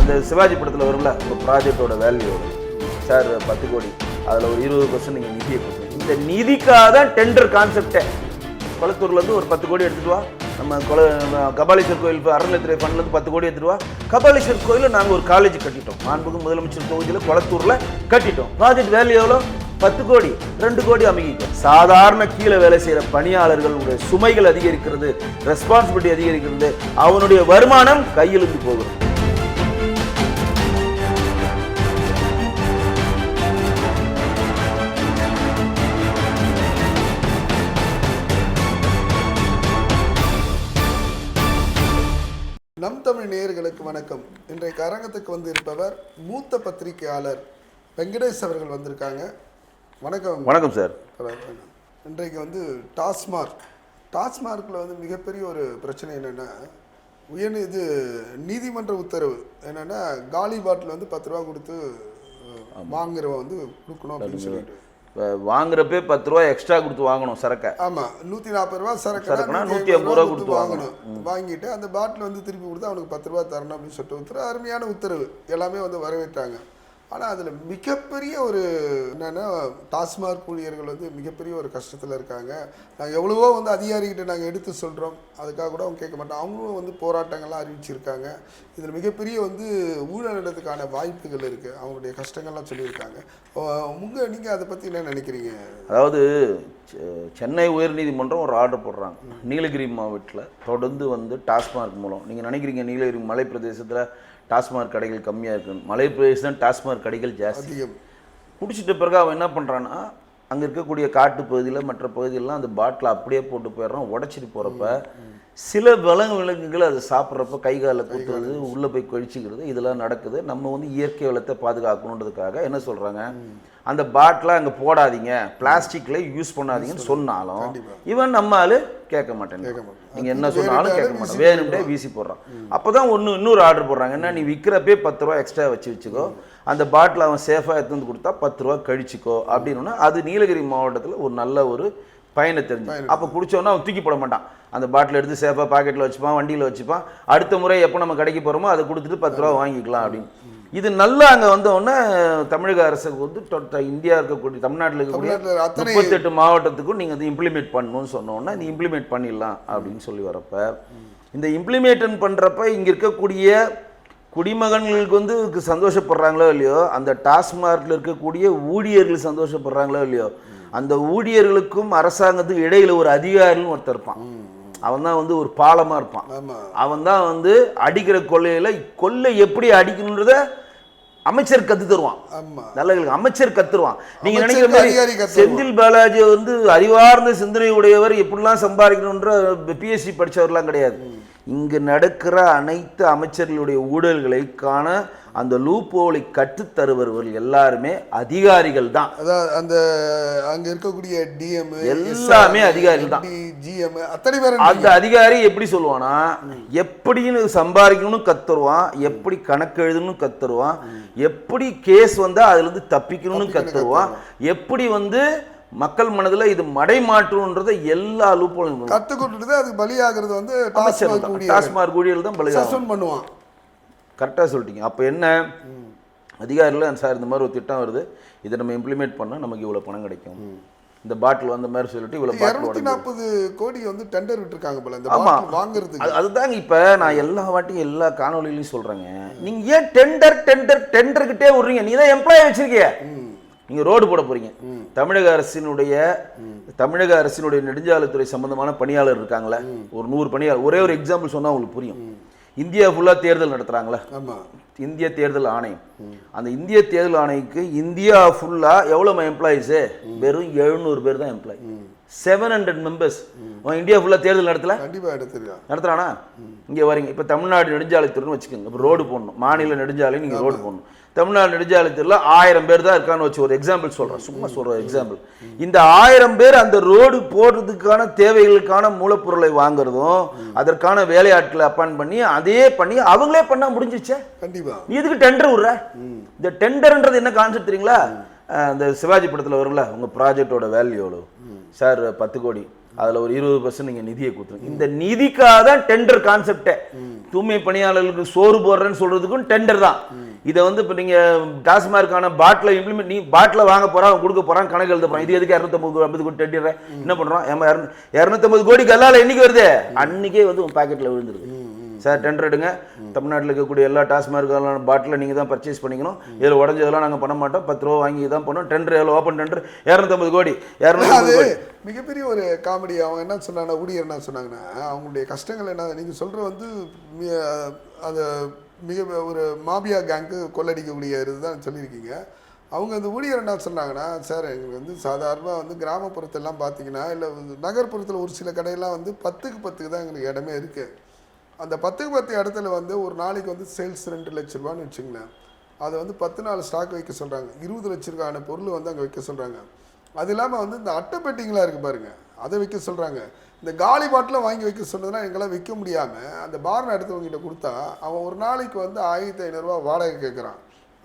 அந்த சிவாஜி படத்தில் வரும்ல உங்கள் ப்ராஜெக்டோட வேல்யூ சார் 10 கோடி, அதில் ஒரு 20% நீங்கள் நிதியை கொடுக்கணும். இந்த நிதிக்காக தான் டெண்டர் கான்செப்டே. கொளத்தூர்லேருந்து ஒரு 10 கோடி எடுத்துகிட்டு வா, நம்ம கபாலீஸ்வர் கோயில் அறநிலையத்துறை ஃபண்ட்லேருந்து 10 கோடி எடுத்துகிட்டு வா. கபாலீஸ்வர் கோயிலில் நாங்கள் ஒரு காலேஜ் கட்டிட்டோம், மாண்புமிகு முதலமைச்சர் தொகுதியில் கொளத்தூரில் கட்டிட்டோம். ப்ராஜெக்ட் வேல்யூ எவ்வளோ? 10 கோடி, 2 கோடி அமைக்கும். சாதாரண கீழே வேலை செய்கிற பணியாளர்களுடைய சுமைகள் அதிகரிக்கிறது, ரெஸ்பான்சிபிலிட்டி அதிகரிக்கிறது, அவனுடைய வருமானம் கையிலிருந்து போகிறது. நம் தமிழ் நேயர்களுக்கு வணக்கம். இன்றைக்கு அரங்கத்துக்கு வந்து இருப்பவர் மூத்த பத்திரிகையாளர் வெங்கடேஷ் அவர்கள் வந்திருக்காங்க. வணக்கம். வணக்கம் சார். இன்றைக்கு வந்து டாஸ்மார்க்கில் வந்து மிகப்பெரிய ஒரு பிரச்சனை என்னென்னா, நீதிமன்ற உத்தரவு என்னென்னா, காலி பாட்டில் வந்து 10 ரூபா கொடுத்து வாங்குறவ வந்து கொடுக்கணும் அப்படின்னு சொல்லிட்டு, வாங்குறப்பே 10 ரூபா எக்ஸ்ட்ரா கொடுத்து வாங்கணும் சரக்கை. ஆமாம், 140 ரூபா சரக்குனா 150 ரூபா கொடுத்து வாங்கணும். வாங்கிட்டு அந்த பாட்டில் வந்து திருப்பி கொடுத்து அவனுக்கு 10 ரூபா தரணும் அப்படின்னு சொல்லிட்டு உத்தரவு, அருமையான உத்தரவு, எல்லாமே வந்து வரவேற்றாங்க. ஆனால் அதில் மிகப்பெரிய ஒரு என்னென்னா, டாஸ்மார்க் ஊழியர்கள் வந்து மிகப்பெரிய ஒரு கஷ்டத்தில் இருக்காங்க. நாங்கள் எவ்வளவோ வந்து அதிகாரிகிட்ட நாங்கள் எடுத்து சொல்கிறோம், அதுக்காக கூட அவங்க கேட்க மாட்டோம். அவங்களும் வந்து போராட்டங்கள்லாம் அறிவிச்சிருக்காங்க. இதில் மிகப்பெரிய வந்து ஊழல் நடத்துக்கான வாய்ப்புகள் இருக்குது, அவங்களுடைய கஷ்டங்கள்லாம் சொல்லியிருக்காங்க. நீங்கள் அதை பற்றி என்ன நினைக்கிறீங்க? அதாவது சென்னை உயர்நீதிமன்றம் ஒரு ஆர்டர் போடுறாங்க, நீலகிரி மாவட்டத்தில் தொடர்ந்து வந்து டாஸ்மார்க் மூலம். நீங்கள் நினைக்கிறீங்க நீலகிரி மலை பிரதேசத்தில் டாஸ்மார்க் கடைகள் கம்மியாக இருக்குன்னு. மலை பிரதேசம் டாஸ்மார்க் கடைகள் ஜாஸ்தி. குடிச்சிட்ட பிறகு அவன் என்ன பண்ணுறான்னா, அங்கே இருக்கக்கூடிய காட்டு பகுதியில் மற்ற பகுதியிலலாம் அந்த பாட்டில் அப்படியே போட்டு போயிடுறான். உடச்சிட்டு போகிறப்ப சில விலங்குகள் அதை சாப்பிட்றப்ப கை காலில் குத்துறது, உள்ளே போய் கழிச்சிக்கிறது, இதெல்லாம் நடக்குது. நம்ம வந்து இயற்கை வளத்தை பாதுகாக்கணுன்றதுக்காக என்ன சொல்கிறாங்க, அந்த பாட்டிலை அங்கே போடாதீங்க, பிளாஸ்டிக்கில் யூஸ் பண்ணாதீங்கன்னு சொன்னாலும் இவன் நம்மளால கேட்க மாட்டேன். நீங்கள் என்ன சொன்னாலும் கேட்க மாட்டேன், வேணும்டே வீசி போடுறான். அப்போ தான் இன்னொரு ஆர்டர் போடுறாங்க, என்ன, நீ விற்கிறப்பே 10 ரூபா எக்ஸ்ட்ரா வச்சுக்கோ, அந்த பாட்டில் அவன் சேஃபாக எடுத்து வந்து கொடுத்தா 10 ரூபா கழிச்சிக்கோ அப்படின்னா, அது நீலகிரி மாவட்டத்தில் ஒரு நல்ல ஒரு பயனை தெரிஞ்சு. அப்போ குடிச்சோன்னா அவன் தூக்கி போட மாட்டான், அந்த பாட்டில் எடுத்து சேஃபாக பாக்கெட்டில் வச்சுப்பான், வண்டியில் வச்சுப்பான். அடுத்த முறை எப்போ நம்ம கடைக்கு போகிறோமோ அதை கொடுத்துட்டு 10 ரூபா வாங்கிக்கலாம் அப்படின்னு. இது நல்லா அங்கே வந்தோடனே தமிழக அரசுக்கு வந்து இந்தியா இருக்கக்கூடிய தமிழ்நாட்டில் இருக்கக்கூடிய 38 மாவட்டத்துக்கும் நீங்கள் வந்து இம்ப்ளிமெண்ட் பண்ணணும்னு சொன்னோன்னா, இது இம்ப்ளிமெண்ட் பண்ணிடலாம் அப்படின்னு சொல்லி வரப்ப, இந்த இம்ப்ளிமெண்ட் பண்ணுறப்ப இங்கே இருக்கக்கூடிய குடிமகன்களுக்கு வந்து சந்தோஷப்படுறாங்களோ இல்லையோ, அந்த டாஸ்மார்க்கில் இருக்கக்கூடிய ஊழியர்கள் சந்தோஷப்படுறாங்களோ இல்லையோ, அந்த ஊழியர்களுக்கும் அரசாங்கத்துக்கு இடையில ஒரு அதிகாரின்னு ஒருத்தர் இருப்பான். அவன் தான் வந்து ஒரு பாலமா இருப்பான். அவன் தான் வந்து அடிக்கிற கொள்ளை எப்படி அடிக்கணுன்றத அமைச்சர் கத்து தருவான். நல்ல அமைச்சர் கத்துருவான். நீங்க நினைக்கிற மாதிரி செந்தில் பாலாஜி வந்து அறிவார்ந்த சிந்தனை உடையவர், எப்படிலாம் சம்பாதிக்கணுன்ற பிஎஸ்சி படிச்சவர்லாம் கிடையாது. இங்கு நடக்கிற அனைத்து அமைச்சர்களுடைய ஊழல்களை காண அந்த லூப்போலை கற்றுத்தருவர்கள் எல்லாருமே அதிகாரிகள் தான். அதாவது அந்த அங்க இருக்கக்கூடிய டிஎம் எல்லாமே அதிகாரிகள் தான். ஜிஎம் அத்தனை பேர். அந்த அதிகாரி எப்படி சொல்லுவானா, எப்படின்னு சம்பாதிக்கணும்னு கத்துருவான், எப்படி கணக்கு எழுதணும்னு கத்துருவான், எப்படி கேஸ் வந்தா அதுல இருந்து தப்பிக்கணும்னு கத்துருவான், எப்படி வந்து மக்கள் மனதில் இது மடை மாற்றுன்றதை எல்லா லூப்போலும் கற்றுக்கொண்டு அதுக்கு பலியாகிறது வந்து டாஸ்மார்க் ஊழியர்கள் தான் பலியாகும் பண்ணுவான். கரெக்டாக சொல்லிட்டீங்க. அப்போ என்ன, அதிகாரிகள் சார் இந்த மாதிரி ஒரு திட்டம் வருது, இதை நம்ம இம்ப்ளிமெண்ட் பண்ணால் நமக்கு இவ்வளோ பணம் கிடைக்கும், இந்த பாட்டில் வந்த மாதிரி சொல்லிட்டு இவ்வளோ 240 கோடி வந்து டெண்டர் விட்டுருக்காங்க போல இந்த பாட்டில் வாங்குறதுக்கு. அதுதாங்க இப்போ நான் எல்லா வாட்டியும் எல்லா காணொலியிலையும் சொல்கிறேங்க, நீங்கள் ஏன் டெண்டர்கிட்டே விட்றீங்க? நீ தான் எம்ப்ளாயி வச்சிருக்கீங்க, நீங்க ரோடு போட போறீங்க. தமிழக அரசினுடைய நெடுஞ்சாலைத்துறை சம்பந்தமான பணியாளர் இருக்காங்களே, ஒரு 100 பணியாளர். ஒரே ஒரு எக்ஸாம்பிள் சொன்னா உங்களுக்கு புரியும். இந்தியா ஃபுல்லா தேர்தல் நடத்துறாங்களே, இந்திய தேர்தல் ஆணையம். அந்த இந்திய தேர்தல் ஆணையத்துக்கு இந்தியா ஃபுல்லா எவ்வளவு எம்ப்ளாயிஸ்? வெறும் 700 பேர் தான் எம்ப்ளாயி. 700 மெம்பர்ஸ். இந்தியா ஃபுல்லா தேர்தல் நடத்துறானா? இங்க வரீங்க, இப்ப தமிழ்நாடு நெடுஞ்சாலைத்துறைன்னு வச்சுக்கோங்க, இப்போ ரோடு போடணும், மாநில நெடுஞ்சாலை நீங்க ரோடு போடணும். தமிழ்நாடு நெடுஞ்சாலைத்துல 1000 பேர் தான் இருக்கான்னு வச்சு ஒரு எக்ஸாம்பிள் சொல்றேன், சும்மா சொல்ற எக்ஸாம்பிள். இந்த 1000 பேர் அந்த ரோடு போடுறதுக்கான தேவைகளுக்கான மூலப்பொருளை வாங்குறதும், அதற்கான வேலையாட்களை அப்பாயின்ட் பண்ணி அதே பண்ணி அவங்களே பண்ணா முடிஞ்சிச்சே. கண்டிப்பா. நீ எதுக்கு டெண்டர் விடுற? இந்த டெண்டர்ன்றது என்ன கான்செப்ட் தெரியுங்களா? அந்த சிவாஜி படத்துல வரும்ல, உங்க ப்ராஜெக்டோட வேல்யூ எவ்வளவு சார்? 10 கோடி, அதில் ஒரு 20% நீங்கள் நிதியை கொடுத்துருங்க. இந்த நிதிக்காக தான் டெண்டர் கான்செப்டே. தூய்மை பணியாளர்களுக்கு சோறு போடுறேன்னு சொல்றதுக்கும் டெண்டர் தான். இதை வந்து இப்போ நீங்கள் டாஸ்மார்க்கான பாட்டில் இம்ப்ளிமெண்ட், நீ பாட்டில் வாங்க போகிறான், அவன் கொடுக்க போகிறான், கணக்கு எழுத போகிறான். இது எதுக்கு 250 கோடி டெண்டர் என்ன பண்ணுறான்? 250 கோடி கல்லால் என்னைக்கு வருது? அன்றைக்கே வந்து உன் பாக்கெட்டில் விழுந்துருது. சார் டெண்டர் எடுங்க, தமிழ்நாட்டில் இருக்கக்கூடிய எல்லா டாஸ்மார்க்கான பாட்டில் நீங்கள் தான் பர்ச்சேஸ் பண்ணிக்கணும், இதில் உடஞ்சதெல்லாம் நாங்கள் பண்ண மாட்டோம், 10 ரூபா வாங்கி தான் பண்ணோம். டெண்டர் எவ்வளோ? ஓப்பன் டெண்டர் 250 கோடி 250 கோடி. மிகப்பெரிய ஒரு காமெடி. அவங்க என்ன சொன்னாங்க, ஊழியர் என்ன சொன்னாங்கன்னா, அவங்களுடைய கஷ்டங்கள் என்ன, நீங்கள் சொல்கிற வந்து அதை மிக ஒரு மாபியா கேங்கு கொள்ளடிக்கக்கூடிய இதுதான் சொல்லியிருக்கீங்க. அவங்க அந்த ஊழியர் என்ன சொன்னாங்கன்னா, சார் எங்களுக்கு வந்து சாதாரணமாக வந்து கிராமப்புறத்தெல்லாம் பார்த்தீங்கன்னா, இல்லை நகர்ப்புறத்தில் ஒரு சில கடையெல்லாம் வந்து 10க்கு 10 தான் எங்களுக்கு இடமே இருக்குது. அந்த 10க்கு 10 இடத்துல வந்து ஒரு நாளைக்கு வந்து சேல்ஸ் 2 லட்ச ரூபான்னு வச்சுங்களேன். அதை வந்து 10 நாள் ஸ்டாக் வைக்க சொல்கிறாங்க. 20 லட்ச ரூபாயான பொருள் வந்து அங்கே வைக்க சொல்கிறாங்க. அது இல்லாமல் வந்து இந்த அட்டைப்பெட்டிங்களாக இருக்குது பாருங்கள், அதை வைக்க சொல்கிறாங்க. இந்த காலி பாட்டில் வாங்கி வைக்க சொன்னதுன்னா எங்களால் விற்க முடியாமல் அந்த பார்னை எடுத்தவங்ககிட்ட கொடுத்தா அவன் ஒரு நாளைக்கு வந்து 1500 ரூபா வாடகை கேட்குறான்.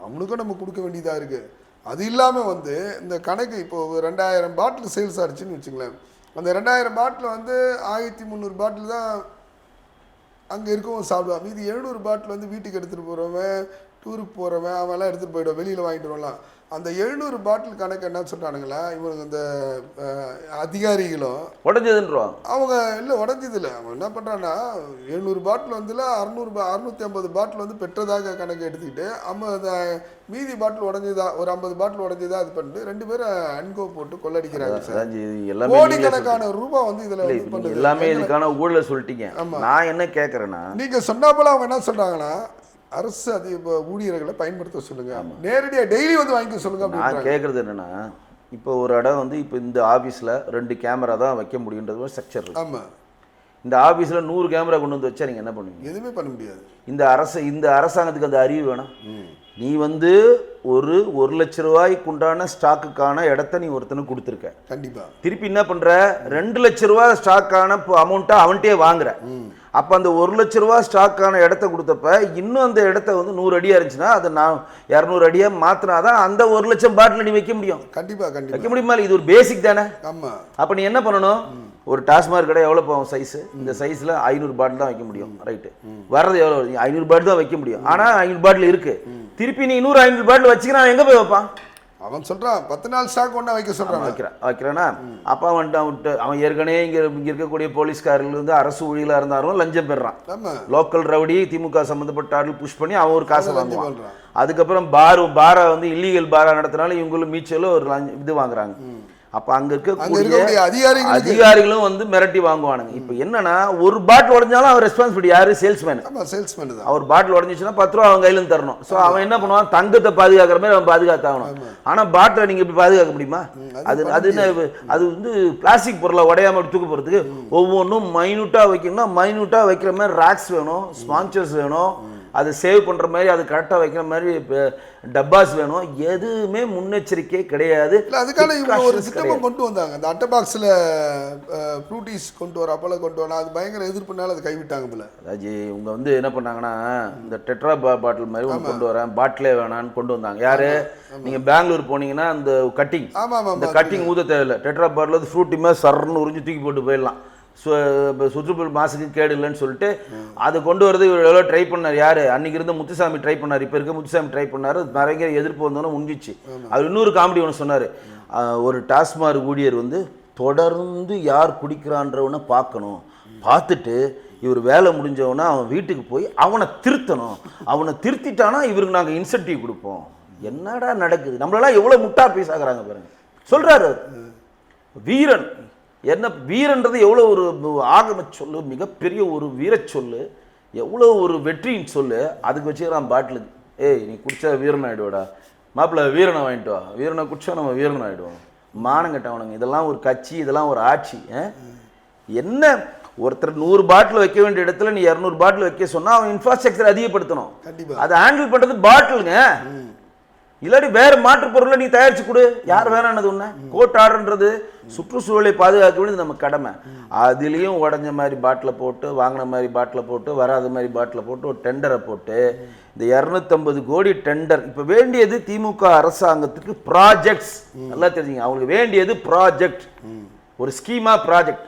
அவனுக்கும் நம்ம கொடுக்க வேண்டியதாக இருக்குது. அது இல்லாமல் வந்து இந்த கணக்கு இப்போது 2000 பாட்டில் சேல்ஸ் ஆகிடுச்சின்னு வச்சுங்களேன். அந்த 2000 பாட்டில் வந்து 1300 பாட்டில் தான் அங்கே இருக்கவும் சாப்பிடுவான். மீதி 700 பாட்டில் வந்து வீட்டுக்கு எடுத்துகிட்டு போகிறவன், டூருக்கு போகிறவன், அவன்லாம் எடுத்துகிட்டு போயிடுவான், வெளியில் வாங்கிட்டு வரலாம். அந்த 700 பாட்டில் கணக்கு என்ன சொல்கிறானுங்களா இவங்க இந்த அதிகாரிகளும் உடஞ்சதுன்றான். அவங்க இல்லை உடஞ்சது இல்லை, அவன் என்ன பண்ணுறான்னா 700 பாட்டில் வந்து 650 பாட்டில் வந்து பெற்றதாக கணக்கு எடுத்துக்கிட்டு அந்த மீதி பாட்டில் உடஞ்சதா ஒரு 50 பாட்டில் உடஞ்சதா இது பண்ணிட்டு 2 பேரும் அன்கோ போட்டு கொள்ளடிக்கிறாங்க சார். கோடிக்கணக்கான ரூபாய் வந்து இதில் வந்து பண்ணுறது எல்லாமே இதுக்கான ஊழலை சொல்லிட்டீங்க. நான் என்ன கேட்குறேன்னா, நீங்கள் சொன்னாப்போல அவங்க என்ன சொல்கிறாங்கன்னா, அரசு அது இப்போ ஊழியர்களை பயன்படுத்த சொல்லுங்க, நேரடியாக டெய்லி வந்து வாங்கிக்க சொல்லுங்க. நான் கேட்குறது என்னன்னா, இப்போ ஒரு இடம் வந்து இப்போ இந்த ஆஃபீஸில் 2 கேமரா தான் வைக்க முடியுன்றது ஒரு ஸ்ட்ரக்சர் இருக்கு. ஆமாம். இந்த ஆஃபீஸில் 100 கேமரா கொண்டு வந்து வச்சா நீங்கள் என்ன பண்ணுவீங்க? எதுவுமே பண்ண முடியாது. இந்த அரசாங்கத்துக்கு அந்த அறிவு வேணும். நீ வந்து ஒரு 1 லட்ச ரூபாய்க்கு உண்டான ஸ்டாக்குக்கான இடத்த நீ ஒருத்தனுக்கு கொடுத்துருக்க. கண்டிப்பாக. திருப்பி என்ன பண்ணுற, 2 லட்ச ரூபா ஸ்டாக்கான அமௌண்ட்டை அவன்கிட்டே வாங்குற. அப்போ அந்த 1 லட்ச ரூபா ஸ்டாக்கான இடத்த கொடுத்தப்ப இன்னும் அந்த இடத்த வந்து 100 அடியாக இருந்துச்சுன்னா அதை நான் 200 அடியாக மாற்றினாதான் அந்த 1 லட்சம் பாட்டில் நீ வைக்க முடியும். கண்டிப்பாக வைக்க முடியுமா? இது ஒரு பேசிக் தானே. ஆமாம். அப்போ நீ என்ன பண்ணணும், ஒரு டாஸ்மார்க் கடை எவ்வளோ போகும் சைஸு, இந்த சைஸில் 500 பாட்டில் தான் வைக்க முடியும். ரைட்டு, வர்றது எவ்வளோ? 500 பாட்டில் தான் வைக்க முடியும். ஆனால் 500 பாட்டில் இருக்குது. திருப்பி நீ 500 பாட்டில் வச்சுக்கிறான், எங்கே போய் வைப்பான்? அவன் சொல்கிறான் 10 நாள் ஸ்டாக் ஒன்றா வைக்க சொல்கிறான். வைக்கிறானா? அப்போ அவன் ஏற்கனவே இங்கே இருக்கக்கூடிய போலீஸ்காரர்கள் வந்து அரசு ஊழியலாக இருந்தாலும் லஞ்சம் பெறான். லோக்கல் ரவுடி திமுக சம்மந்தப்பட்ட ஆட்கள் புஷ் பண்ணி அவன் ஒரு காசை வாங்குவான். அதுக்கப்புறம் பாரை வந்து இல்லீகல் பாரா நடத்தினாலும் இவங்களும் மீச்சலும் ஒரு இது வாங்குறாங்க. அப்போ அங்கே இருக்கக்கூடிய அதிகாரிகளும் வந்து மிரட்டி வாங்குவானுங்க. இப்போ என்னன்னா, ஒரு பாட்டில் உடஞ்சாலும் அவர் ரெஸ்பான்சிபிலிட்டி யாரு? சேல்ஸ்மேன். சேல்ஸ்மேன் தான். அவர் பாட்டில் உடஞ்சிச்சுன்னா 10 ரூபா அவன் கையில தரணும். ஸோ அவன் என்ன பண்ணுவான், தங்கத்தை பாதுகாக்கிற மாதிரி அவன் பாதுகாத்தாகணும். ஆனால் பாட்டில் நீங்கள் இப்படி பாதுகாக்க முடியுமா? அது வந்து பிளாஸ்டிக் பொருளை உடையாம தூக்க போகிறதுக்கு ஒவ்வொன்றும் மைனூட்டாக வைக்கணும்னா மைனூட்டாக வைக்கிற மாதிரி ராக்ஸ் வேணும், ஸ்பான்சர்ஸ் வேணும், அதை சேவ் பண்ணுற மாதிரி அது கரெக்டாக வைக்கிற மாதிரி டப்பாஸ் வேணும். எதுவுமே முன்னெச்சரிக்கை கிடையாது. அதுக்கான இவங்க ஒரு திட்டமும் கொண்டு வந்தாங்க. அந்த அட்டை பாக்ஸில் ஃப்ரூட்டிஸ் கொண்டு வர அப்போல கொண்டு வரலாம், அது பயங்கர எதிர்ப்புனால அதை கைவிட்டாங்க போல. அதாஜி இவங்க வந்து என்ன பண்ணாங்கன்னா, இந்த டெட்ரா பாட்டில் மாதிரி ஒன்று கொண்டு வரேன், பாட்டிலே வேணான்னு கொண்டு வந்தாங்க. யாரு? நீங்கள் பெங்களூர் போனீங்கன்னா அந்த கட்டிங், இந்த கட்டிங் ஊத தேவையில்லை. டெட்ரா பாட்டில் வந்து ஃப்ரூட்டி மாதிரி சர்ன்னு உறிஞ்சி தூக்கி போட்டு போயிடலாம். சுற்றுப்புற மாசுக்கு கேடு இல்லைன்னு சொல்லிட்டு அதை கொண்டு வரது இவர் எவ்வளோ ட்ரை பண்ணார். யார்? அன்றைக்கி இருந்த முத்துசாமி ட்ரை பண்ணார், இப்போ இருக்க முத்துசாமி ட்ரை பண்ணார். நிறைய எதிர்ப்பு வந்தோன்னு முடிஞ்சிச்சு. அவர் இன்னொரு காமெடி ஒன்று சொன்னார். ஒரு டாஸ்மார்க் ஊழியர் வந்து தொடர்ந்து யார் குடிக்கிறான்றவனை பார்க்கணும், பார்த்துட்டு இவர் வேலை முடிஞ்சவனா அவன் வீட்டுக்கு போய் அவனை திருத்தணும், அவனை திருத்திட்டானா இவருக்கு நாங்கள் இன்சென்டிவ் கொடுப்போம். என்னடா நடக்குது? நம்மளெல்லாம் எவ்வளோ முட்டா பேசாகிறாங்க பாருங்க. சொல்கிறாரு வீரன். என்ன வீரன்றது எவ்வளோ ஒரு ஆகம சொல்லு, மிகப்பெரிய ஒரு வீர சொல்லு, எவ்வளோ ஒரு வெற்றின்னு சொல்லு. அதுக்கு வச்சுக்கிறான் பாட்டிலுக்கு. ஏய் நீ குடிச்சா வீரன் ஆகிடுவாடா, மாப்பிள்ளை வீரனை வாங்கிட்டு வா, வீரனை குடிச்சா நம்ம வீரன் ஆகிடுவோம். மானங்கட்டவனுங்க. இதெல்லாம் ஒரு கட்சி, இதெல்லாம் ஒரு ஆட்சி. என்ன ஒருத்தர் 100 பாட்டில் வைக்க வேண்டிய இடத்துல நீ 200 பாட்டில் வைக்க சொன்னால் அவன் இன்ஃப்ராஸ்ட்ரக்சர் அதிகப்படுத்தணும். அதை ஹேண்டில் பண்ணுறது பாட்டிலுங்க. இல்லாட்டி வேற மாற்று பொருளை நீ தயாரிச்சு கொடு. யார் வேணானது ஒன்று? கோர்ட் ஆர்டர்ன்றது சுற்றுச்சூழலை பாதுகாக்க வேண்டியது நம்ம கடமை. அதுலேயும் உடஞ்ச மாதிரி பாட்டில் போட்டு, வாங்கின மாதிரி பாட்டில் போட்டு, வராத மாதிரி பாட்டில் போட்டு ஒரு டெண்டரை போட்டு இந்த 250 கோடி டெண்டர். இப்போ வேண்டியது திமுக அரசாங்கத்துக்கு ப்ராஜெக்ட்ஸ். நல்லா தெரிஞ்சுங்க, அவங்களுக்கு வேண்டியது ப்ராஜெக்ட். ஒரு ஸ்கீமா ப்ராஜெக்ட்.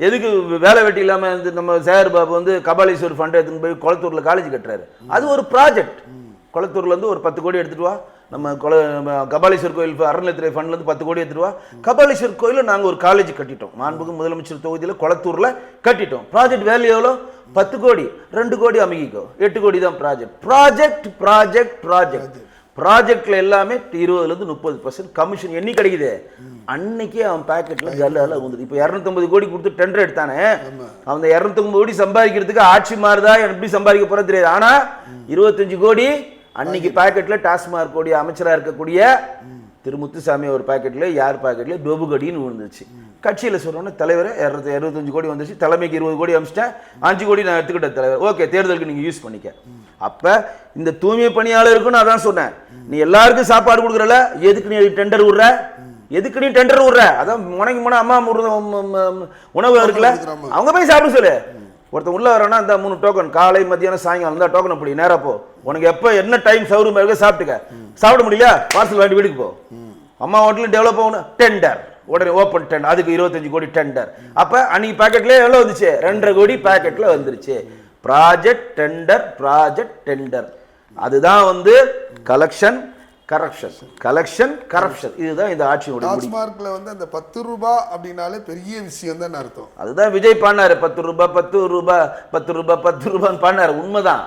எதுக்கு வேலை வெட்டி இல்லாமல் வந்து நம்ம சேகர் பாபு வந்து கபாலீஸ்வர் ஃபண்ட் எடுத்துன்னு போய் குளத்தூரில் காலேஜ் கட்டுறாரு. அது ஒரு ப்ராஜெக்ட். குளத்தூர்லேருந்து ஒரு 10 கோடி எடுத்துட்டு வா, நம்ம கபாலீஸ்வர் கோயில் அறநிலையத்துறை ஃபண்ட்லேருந்து 10 கோடி எடுத்துட்டு வா, கபாலீஸ்வர் கோயிலில் நாங்கள் ஒரு காலேஜ் கட்டிட்டோம். மாண்புமிகு முதலமைச்சர் தொகுதியில் குளத்தூரில் கட்டிட்டோம். ப்ராஜெக்ட் வேல்யூ எவ்வளோ? 10 கோடி. 2 கோடி அமைக்கிக்கோ, 8 கோடி தான் ப்ராஜெக்ட். Project project project. ப்ராஜெக்ட்ல எல்லாமே 20% 30% கமிஷன் என்னைக்கு கிடைக்குது? அன்னைக்கே அவன் பாக்கெட்ல கல்லால வந்துடும். இப்போ 250 கோடி கொடுத்து டெண்டர் எடுத்தானே, அவன் 250 கோடி சம்பாதிக்கிறதுக்கு ஆட்சி மாறுதா எப்படி சம்பாதிக்க போறது தெரியாது. ஆனா 25 கோடி அன்னைக்கு பாக்கெட்ல டாஸ்மார்க் கோடி அமைச்சரா இருக்கக்கூடிய திரு முத்துசாமி ஒரு பாக்கெட்ல, யார் பாக்கெட்ல டொபுகடின்னு விழுந்துச்சு. கட்சியில சொல்றோன்னா தலைவர் 225 கோடி வந்துச்சு, தலைமைக்கு 20 கோடி அமிச்சிட்டேன், 5 கோடி நான் எடுத்துக்கிட்டேன் தலைவர், ஓகே தேர்தலுக்கு நீங்க யூஸ் பண்ணிக்க. அப்ப இந்த தூய்மை பணியாளருக்கும் நான் தான் சொன்னேன், நீ எல்லாருக்கும் சாப்பாடு கொடுக்குறல, எதுக்கு நீ டெண்டர் விடுற? எதுக்கு நீ டெண்டர் விடுற? அதான் முனைக்கு முனை அம்மா உணவு இருக்குல்ல, அவங்க போய் சாப்பிட சொல்லு. ஒருத்தன் உள்ள வரனா இந்த 3 டோக்கன், காலை மத்தியானம் சாயங்காலம் தான் டோக்கன். அப்படி நேரா போ, உனக்கு எப்ப என்ன டைம் சௌகரியமா இருக்க சாப்பிட்டுக்க. சாப்பிட முடியல பார்சல் வாங்கி வீட்டுக்கு போ. அம்மா ஹோட்டல் டெவலப் ஆகணும், டெண்டர் உடனே ஓப்பன் டெண்டர், அதுக்கு 25 கோடி டெண்டர். அப்ப அன்னைக்கு பாக்கெட்ல எவ்வளவு வந்துச்சு? 2.5 கோடி பாக்கெட்ல வந்துருச்சு. Project tender, project tender. அதுதான் வந்து கலெக்ஷன் கரப்ஷன், கலெக்ஷன் கரப்ஷன். இதுதான் இந்த ஆட்சியோட முடிவு. டாஸ்மார்க்ல வந்து அந்த 10 ரூபாய் அப்படினாலே பெரிய விஷயம் தான் அர்த்தம். அதுதான் விஜய் பாடினாரு, 10 ரூபாய் 10 ரூபாய் 10 ரூபாய் 10 ரூபான்னு பாடினாரு. உண்மைதான்,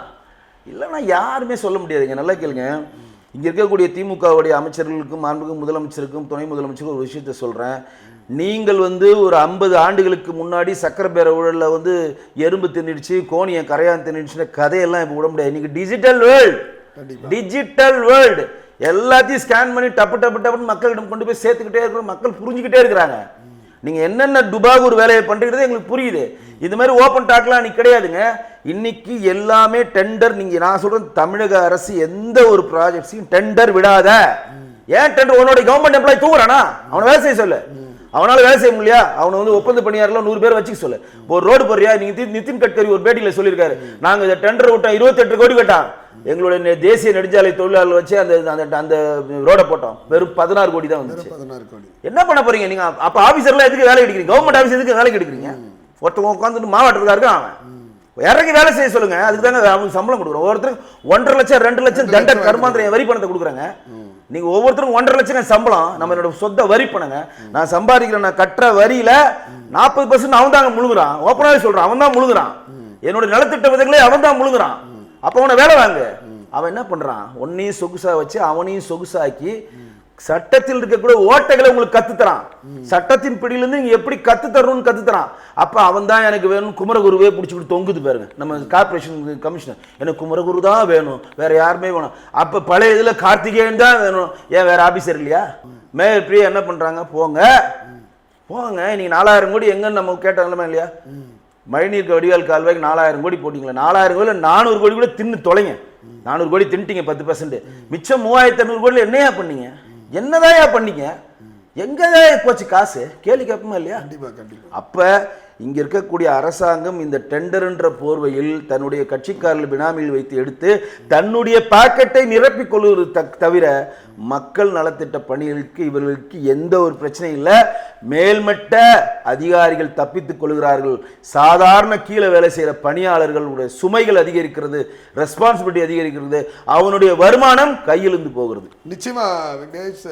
இல்லைன்னா யாருமே சொல்ல முடியாதுங்க. நல்லா கேளுங்க, இங்க இருக்கக்கூடிய திமுகவுடைய அமைச்சர்களுக்கும் மாண்புமிகு முதலமைச்சருக்கும் துணை முதலமைச்சருக்கும் ஒரு விஷயத்த சொல்றேன். நீங்கள் வந்து ஒரு 50 ஆண்டுகளுக்கு முன்னாடி சக்கரை பேர ஊழல்ல வந்து எறும்பு தின்னுடுச்சு, கோணியை கரையான் தின்னுடுச்சுன்னு கதையெல்லாம் இப்போ விட முடியாது. இன்னைக்கு டிஜிட்டல் வேர்ல்டு, டிஜிட்டல் வேர்ல்டு, எல்லாத்தையும் ஸ்கேன் பண்ணி டப்பு டப்பு டப்புன்னு மக்களிடம் கொண்டு போய் சேர்த்துக்கிட்டே இருக்கிறோம். மக்கள் புரிஞ்சுக்கிட்டே இருக்கிறாங்க. நீங்க என்னென்ன டுபாக் ஒரு வேலையை பண்றது எங்களுக்கு புரியுது. இந்த மாதிரி ஓப்பன் டாக்லாம் இன்னைக்கு கிடையாதுங்க. இன்னைக்கு எல்லாமே டெண்டர். நீங்க நான் சொல்றேன், தமிழக அரசு எந்த ஒரு ப்ராஜெக்ட்ஸையும் டெண்டர் விடாத. ஏன் டெண்டர்? உன்னோட கவர்மெண்ட் எம்ப்ளாயி தூங்குறானா? அவனை வேலை செய்ய சொல்லு. அவனால வேலை செய்ய முடியல, அவனை வந்து ஒப்பந்த பணியாளர்ல 100 பேர் வச்சுக்க சொல்லு. ஒரு ரோடு போறியா? நீங்க நிதின் கட்கரி ஒரு பேட்டியில சொல்லியிருக்காரு, நாங்க இந்த டெண்டர் விட்டோம், 28 கோடி கேட்டான், எங்களுடைய தேசிய நெடுஞ்சாலை தொழிலாளர் வச்சு அந்த ரோட போட்டோம், வெறும் 16 கோடி தான் வந்துச்சு. 16 கோடி. என்ன பண்ண போறீங்க நீங்க? அப்ப ஆபீசர்லாம் எதுக்கு வேலை எடுக்கிறீங்க? கவர்மெண்ட் ஆபீஸ் எதுக்கு வேலை எடுக்கிறீங்க? ஒருத்தவங்க உட்காந்துட்டு மாவட்டத்துக்காருக்கு அவன் இறங்கி வேலை செய்ய சொல்லுங்க. அதுக்கு தாங்க அவங்களுக்கு சம்பளம் கொடுக்குறோம். ஒவ்வொருத்தருக்கு 1.5 லட்சம் 2 லட்சம் தண்ட கருமாந்திர வரி பணத்தை கொடுக்குறாங்க. நீங்க ஒவ்வொருத்தரும் 1.5 லட்சம் சம்பளம், நம்மளோட சொந்த வரி பணங்க. நான் சம்பாதிக்கிறேன், நான் கட்டுற வரியில 40% அவன் தாங்க முழுங்குறான். ஓப்பனாவே சொல்றான், அவன் தான் முழுங்குறான். என்னோட நலத்திட்ட விதங்களே அவன் தான் முழுங்குறான். அப்ப அவனை வேலை வாங்கு. அவன் என்ன பண்றான்? உன்னையும் சொகுசா வச்சு அவனையும் சொகுசாக்கி சட்டத்தில் இருக்கக்கூடிய ஓட்டைகளை உங்களுக்கு கத்துத்தரான். சட்டத்தின் பிடியிலிருந்து நீங்க எப்படி கத்து தரணும்னு கத்துத்தரான். அப்ப அவன் தான் எனக்கு வேணும், குமரகுருவே பிடிச்சிக்கிட்டு தொங்குது பாருங்க நம்ம கார்பரேஷன் கமிஷனர், எனக்கு குமரகுரு தான் வேணும், வேற யாருமே வேணும். அப்ப பழைய இதுல கார்த்திகேயன் தான் வேணும். ஏன் வேற ஆபீசர் இல்லையா? மேயர் பிரியா என்ன பண்றாங்க? போங்க போங்க, நீங்க 4000 கோடி எங்கன்னு நம்ம கேட்டாங்களா இல்லையா? மழைநீர் வடிகால் கால்வாய்க்கு 4000 கோடி போட்டீங்களா? 4000 கோடி 400 கோடி கூட தின்னு தொலைங்க. 400 கோடி தின்ட்டீங்க 10%. மிச்சம் 3500 கோடியில் என்னையா பண்ணீங்க? என்னதான் பண்ணீங்க? எங்கதான் போச்சு காசு? கேள்வி கேட்போமா இல்லையா? அப்ப இங்க இருக்கக்கூடிய அரசாங்கம் இந்த டெண்டர்ன்ற போர்வையில் தன்னுடைய கட்சிக்காரர்கள் பினாமியில் வைத்து எடுத்து தன்னுடைய பாக்கெட்டை நிரப்பிக் கொள்வது தவிர மக்கள் நலத்திட்ட பணிகளுக்கு இவர்களுக்கு எந்த ஒரு பிரச்சனையும் இல்லை. மேல்மட்ட அதிகாரிகள் தப்பித்துக் கொள்கிறார்கள். சாதாரண கீழே வேலை செய்கிற பணியாளர்களுடைய சுமைகள் அதிகரிக்கிறது, ரெஸ்பான்சிபிலிட்டி அதிகரிக்கிறது, அவனுடைய வருமானம் கையிலிருந்து போகிறது. நிச்சயமா விக்னேஷ்,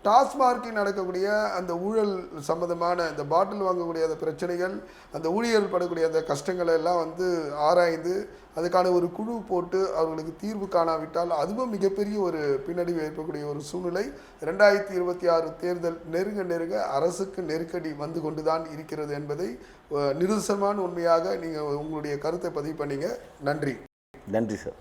டாஸ்மார்க்கில் நடக்கக்கூடிய அந்த ஊழல் சம்பந்தமான இந்த பாட்டில் வாங்கக்கூடிய அந்த பிரச்சனைகள், அந்த ஊழியர்கள் படக்கூடிய அந்த கஷ்டங்களை எல்லாம் வந்து ஆராய்ந்து அதுக்கான ஒரு குழு போட்டு அவர்களுக்கு தீர்வு காணாவிட்டால் அதுவும் மிகப்பெரிய ஒரு பின்னடைவு ஏற்படக்கூடிய ஒரு சூழ்நிலை. 2026 தேர்தல் நெருங்க அரசுக்கு நெருக்கடி வந்து கொண்டுதான் இருக்கிறது என்பதை நிதர்சனமான உண்மையாக நீங்கள் உங்களுடைய கருத்தை பதிவு பண்ணீங்க. நன்றி. நன்றி சார்.